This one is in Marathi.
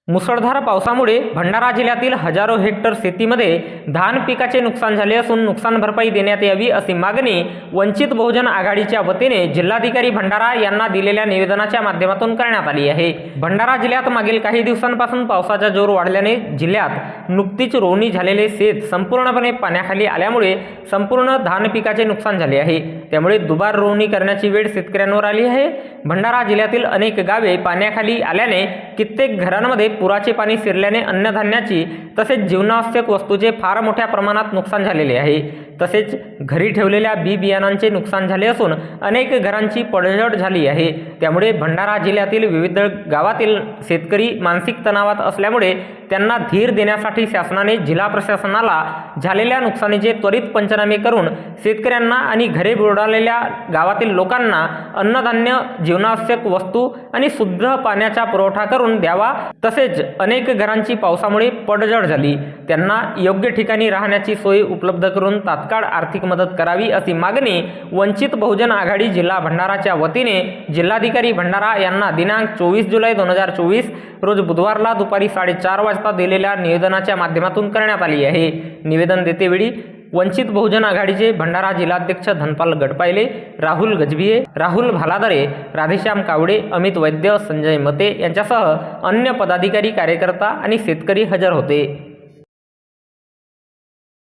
मुसळधार पावसामुळे भंडारा जिल्ह्यातील हजारो हेक्टर शेतीमध्ये धान पिकाचे नुकसान झाले असून नुकसान भरपाई देण्यात यावी अशी मागणी वंचित बहुजन आघाडीच्या वतीने जिल्हाधिकारी भंडारा यांना दिलेल्या निवेदनाच्या माध्यमातून करण्यात आली आहे। भंडारा जिल्ह्यात मागील काही दिवसांपासून पावसाचा जोर वाढल्याने जिल्ह्यात नुकतीच रोवणी झालेले शेत संपूर्णपणे पाण्याखाली आल्यामुळे संपूर्ण धान पिकाचे नुकसान झाले आहे। त्यामुळे दुबार रोवणी करण्याची वेळ शेतकऱ्यांवर आली आहे। भंडारा जिल्ह्यातील अनेक गावे पाण्याखाली आल्याने कित्येक घरांमध्ये पुराचे पाणी शिरल्याने अन्नधान्याची तसेच जीवनावश्यक वस्तूचे फार मोठ्या प्रमाणात नुकसान झालेले आहे। तसेच घरी ठेवलेल्या बी बियाणांचे नुकसान झाले असून अनेक घरांची पडझड झाली आहे। त्यामुळे भंडारा जिल्ह्यातील विविध गावातील शेतकरी मानसिक तणावात असल्यामुळे त्यांना धीर देण्यासाठी शासनाने जिल्हा प्रशासनाला झालेल्या नुकसानीचे त्वरित पंचनामे करून शेतकऱ्यांना आणि घरे बुडालेल्या गावातील लोकांना अन्नधान्य, जीवनावश्यक वस्तू आणि शुद्ध पाण्याचा पुरवठा करून द्यावा। तसेच अनेक घरांची पावसामुळे पडझड झाली, त्यांना योग्य ठिकाणी राहण्याची सोय उपलब्ध करून तात्काळ आर्थिक मदत करावी अशी मागणी वंचित बहुजन आघाडी जिल्हा भंडाराच्या वतीने जिल्हाधिकारी भंडारा यांना दिनांक 24 जुलै 2024 रोज बुधवारला दुपारी 4:30 वाजता दिलेल्या निवेदनाच्या माध्यमातून करण्यात आली आहे। निवेदन देतेवेळी वंचित बहुजन आघाडीचे भंडारा जिल्हाध्यक्ष धनपाल गडपायले, राहुल गजभिये, राहुल भालादरे, राधेश्याम कावडे, अमित वैद्य, संजय मते यांच्यासह अन्य पदाधिकारी, कार्यकर्ता आणि शेतकरी हजर होते।